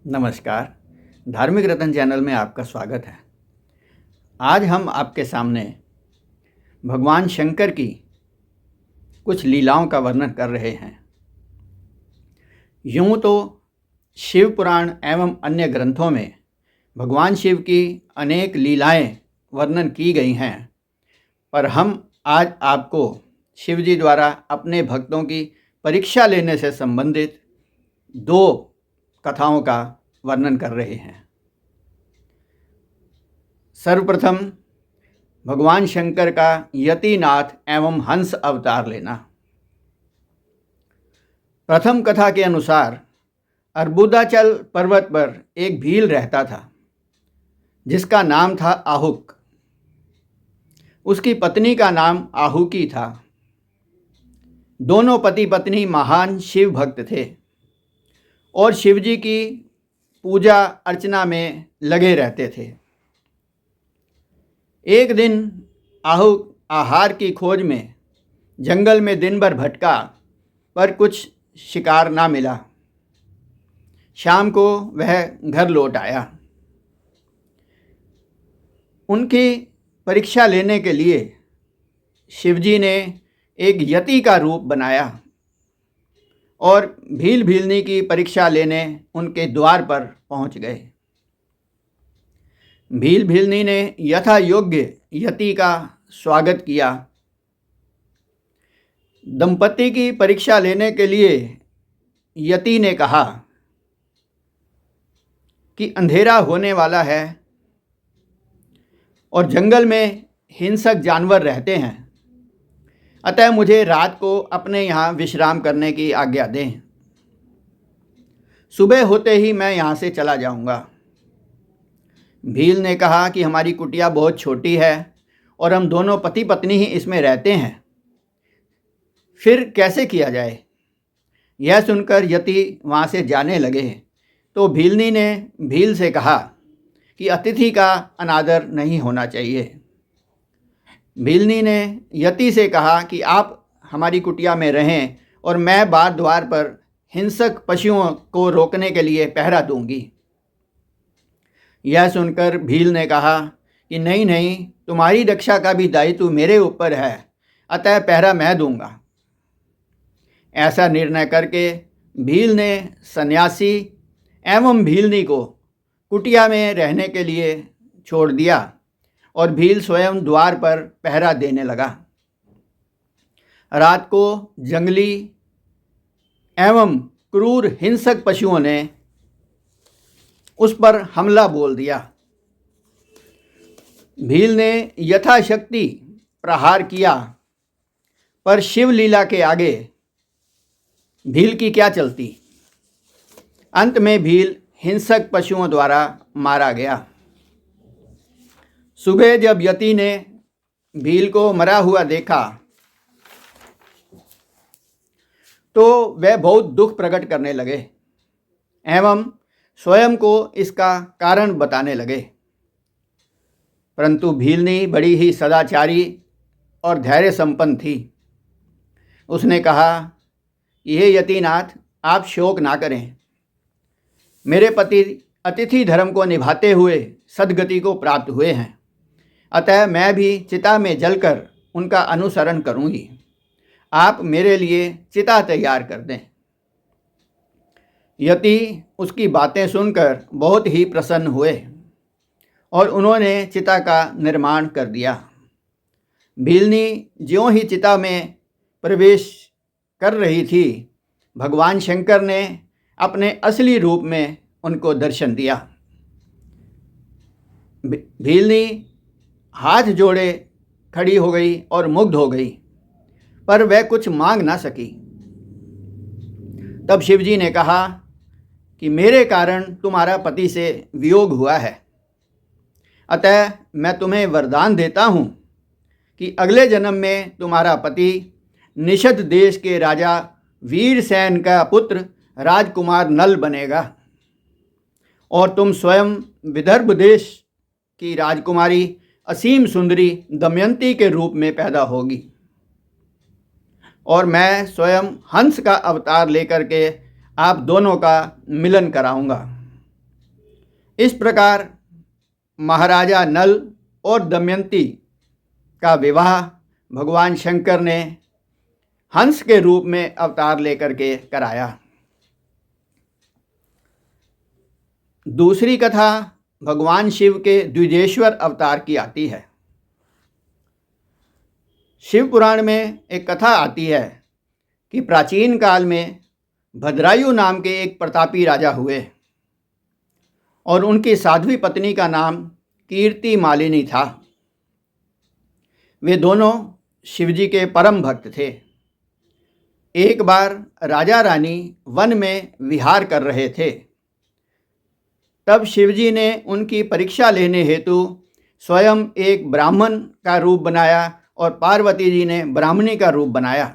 नमस्कार। धार्मिक रतन चैनल में आपका स्वागत है। आज हम आपके सामने भगवान शंकर की कुछ लीलाओं का वर्णन कर रहे हैं। यूँ तो शिव पुराण एवं अन्य ग्रंथों में भगवान शिव की अनेक लीलाएं वर्णन की गई हैं, पर हम आज आपको शिव जी द्वारा अपने भक्तों की परीक्षा लेने से संबंधित दो कथाओं का वर्णन कर रहे हैं। सर्वप्रथम भगवान शंकर का यतिनाथ एवं हंस अवतार लेना। प्रथम कथा के अनुसार अर्बुदाचल पर्वत पर एक भील रहता था जिसका नाम था आहुक। उसकी पत्नी का नाम आहुकी था। दोनों पति पत्नी महान शिव भक्त थे और शिवजी की पूजा अर्चना में लगे रहते थे। एक दिन आहुक आहार की खोज में जंगल में दिन भर भटका, पर कुछ शिकार ना मिला। शाम को वह घर लौट आया। उनकी परीक्षा लेने के लिए शिवजी ने एक यति का रूप बनाया और भील भीलनी की परीक्षा लेने उनके द्वार पर पहुंच गए। भील भीलनी ने यथा योग्य यति का स्वागत किया। दंपति की परीक्षा लेने के लिए यति ने कहा कि अंधेरा होने वाला है और जंगल में हिंसक जानवर रहते हैं, अतः मुझे रात को अपने यहाँ विश्राम करने की आज्ञा दें। सुबह होते ही मैं यहाँ से चला जाऊँगा। भील ने कहा कि हमारी कुटिया बहुत छोटी है और हम दोनों पति पत्नी ही इसमें रहते हैं, फिर कैसे किया जाए। यह सुनकर यति वहाँ से जाने लगे तो भीलनी ने भील से कहा कि अतिथि का अनादर नहीं होना चाहिए। भीलनी ने यति से कहा कि आप हमारी कुटिया में रहें और मैं बार द्वार पर हिंसक पशुओं को रोकने के लिए पहरा दूंगी। यह सुनकर भील ने कहा कि नहीं नहीं, तुम्हारी रक्षा का भी दायित्व मेरे ऊपर है, अतः पहरा मैं दूंगा। ऐसा निर्णय करके भील ने सन्यासी एवं भीलनी को कुटिया में रहने के लिए छोड़ दिया और भील स्वयं द्वार पर पहरा देने लगा। रात को जंगली एवं क्रूर हिंसक पशुओं ने उस पर हमला बोल दिया। भील ने यथाशक्ति प्रहार किया, पर शिवलीला के आगे भील की क्या चलती। अंत में भील हिंसक पशुओं द्वारा मारा गया। सुबह जब यति ने भील को मरा हुआ देखा तो वह बहुत दुख प्रकट करने लगे एवं स्वयं को इसका कारण बताने लगे। परंतु भीलनी बड़ी ही सदाचारी और धैर्य संपन्न थी। उसने कहा, यह यतिनाथ, आप शोक ना करें। मेरे पति अतिथि धर्म को निभाते हुए सद्गति को प्राप्त हुए हैं, अतः मैं भी चिता में जलकर उनका अनुसरण करूंगी। आप मेरे लिए चिता तैयार कर दें। यति उसकी बातें सुनकर बहुत ही प्रसन्न हुए और उन्होंने चिता का निर्माण कर दिया। भीलनी ज्यों ही चिता में प्रवेश कर रही थी, भगवान शंकर ने अपने असली रूप में उनको दर्शन दिया। भीलनी हाथ जोड़े खड़ी हो गई और मुग्ध हो गई, पर वह कुछ मांग ना सकी। तब शिवजी ने कहा कि मेरे कारण तुम्हारा पति से वियोग हुआ है, अतः मैं तुम्हें वरदान देता हूँ कि अगले जन्म में तुम्हारा पति निषद देश के राजा वीरसेन का पुत्र राजकुमार नल बनेगा और तुम स्वयं विदर्भ देश की राजकुमारी असीम सुंदरी दमयंती के रूप में पैदा होगी और मैं स्वयं हंस का अवतार लेकर के आप दोनों का मिलन कराऊंगा। इस प्रकार महाराजा नल और दमयंती का विवाह भगवान शंकर ने हंस के रूप में अवतार लेकर के कराया। दूसरी कथा भगवान शिव के द्विजेश्वर अवतार की आती है। शिव पुराण में एक कथा आती है कि प्राचीन काल में भद्रायु नाम के एक प्रतापी राजा हुए और उनकी साध्वी पत्नी का नाम कीर्ति मालिनी था। वे दोनों शिवजी के परम भक्त थे। एक बार राजा रानी वन में विहार कर रहे थे। तब शिवजी ने उनकी परीक्षा लेने हेतु स्वयं एक ब्राह्मण का रूप बनाया और पार्वती जी ने ब्राह्मणी का रूप बनाया।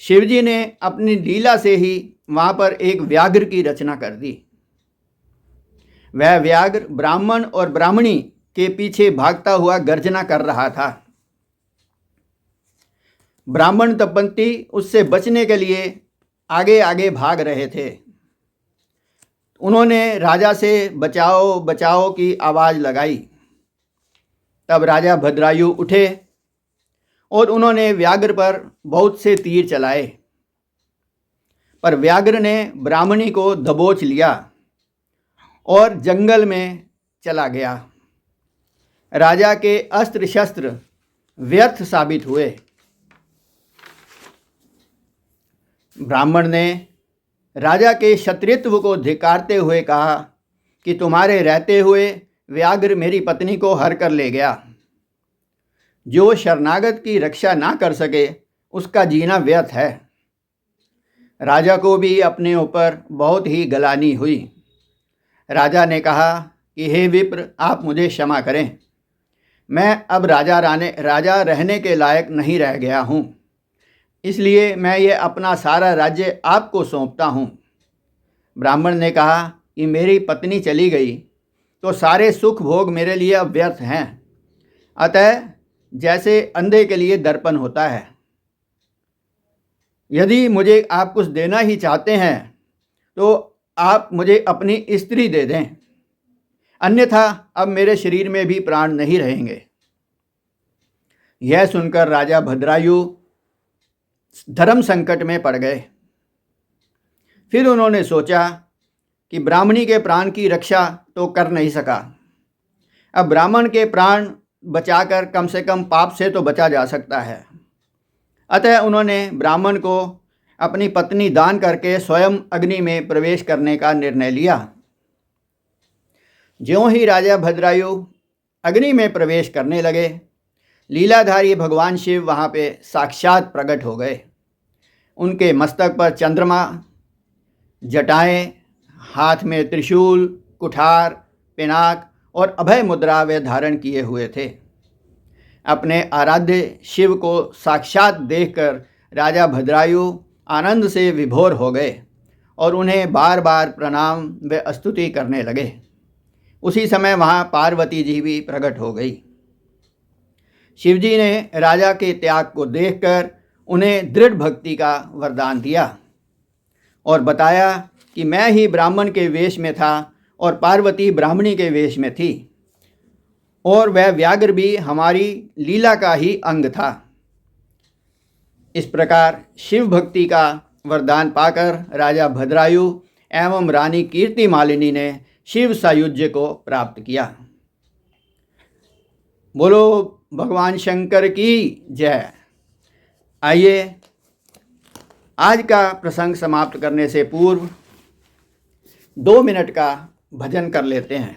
शिवजी ने अपनी लीला से ही वहाँ पर एक व्याघ्र की रचना कर दी। वह व्याघ्र ब्राह्मण और ब्राह्मणी के पीछे भागता हुआ गर्जना कर रहा था। ब्राह्मण दंपति उससे बचने के लिए आगे आगे भाग रहे थे। उन्होंने राजा से बचाओ बचाओ की आवाज़ लगाई। तब राजा भद्रायु उठे और उन्होंने व्याघ्र पर बहुत से तीर चलाए, पर व्याघ्र ने ब्राह्मणी को दबोच लिया और जंगल में चला गया। राजा के अस्त्र शस्त्र व्यर्थ साबित हुए। ब्राह्मण ने राजा के क्षत्रित्व को धिक्कारते हुए कहा कि तुम्हारे रहते हुए व्याघ्र मेरी पत्नी को हर कर ले गया। जो शरणागत की रक्षा ना कर सके उसका जीना व्यर्थ है। राजा को भी अपने ऊपर बहुत ही गलानी हुई। राजा ने कहा कि हे विप्र, आप मुझे क्षमा करें, मैं अब राजा रहने के लायक नहीं रह गया हूँ, इसलिए मैं ये अपना सारा राज्य आपको सौंपता हूँ। ब्राह्मण ने कहा कि मेरी पत्नी चली गई तो सारे सुख भोग मेरे लिए अब व्यर्थ हैं। अतः जैसे अंधे के लिए दर्पण होता है, यदि मुझे आप कुछ देना ही चाहते हैं तो आप मुझे अपनी स्त्री दे दें, अन्यथा अब मेरे शरीर में भी प्राण नहीं रहेंगे। यह सुनकर राजा भद्रायु धर्म संकट में पड़ गए। फिर उन्होंने सोचा कि ब्राह्मणी के प्राण की रक्षा तो कर नहीं सका, अब ब्राह्मण के प्राण बचाकर कम से कम पाप से तो बचा जा सकता है। अतः उन्होंने ब्राह्मण को अपनी पत्नी दान करके स्वयं अग्नि में प्रवेश करने का निर्णय लिया। ज्यों ही राजा भद्रायु अग्नि में प्रवेश करने लगे, लीलाधारी भगवान शिव वहाँ पे साक्षात प्रकट हो गए। उनके मस्तक पर चंद्रमा, जटाएं, हाथ में त्रिशूल, कुठार, पिनाक और अभय मुद्रा वे धारण किए हुए थे। अपने आराध्य शिव को साक्षात देखकर राजा भद्रायु आनंद से विभोर हो गए और उन्हें बार बार प्रणाम व स्तुति करने लगे। उसी समय वहाँ पार्वती जी भी प्रकट हो गई। शिवजी ने राजा के त्याग को देखकर उन्हें दृढ़ भक्ति का वरदान दिया और बताया कि मैं ही ब्राह्मण के वेश में था और पार्वती ब्राह्मणी के वेश में थी, और वह व्याघ्र भी हमारी लीला का ही अंग था। इस प्रकार शिव भक्ति का वरदान पाकर राजा भद्रायु एवं रानी कीर्ति मालिनी ने शिव सायुज्य को प्राप्त किया। बोलो भगवान शंकर की जय। आइए आज का प्रसंग समाप्त करने से पूर्व 2 मिनट का भजन कर लेते हैं।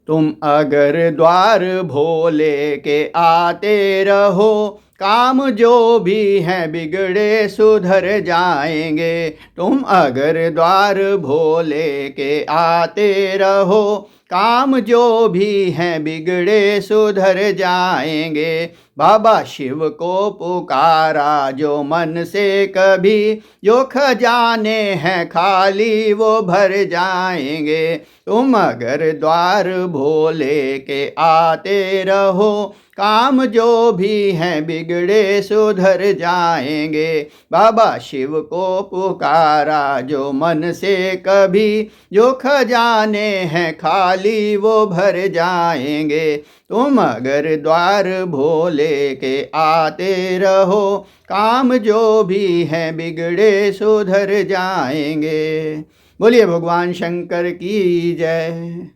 तुम अगर द्वार भोले के आते रहो, काम जो भी हैं बिगड़े सुधर जाएंगे। तुम अगर द्वार भोले के आते रहो, काम जो भी हैं बिगड़े सुधर जाएंगे। बाबा शिव को पुकारा जो मन से कभी, जो खजाने हैं खाली वो भर जाएंगे। तुम अगर द्वार भोले के आते रहो, काम जो भी हैं बिगड़े सुधर जाएंगे। बाबा शिव को पुकारा जो मन से कभी, जो खजाने हैं खाली वो भर जाएंगे। तुम अगर द्वार भोले के आते रहो, काम जो भी हैं बिगड़े सुधर जाएंगे। बोलिए भगवान शंकर की जय।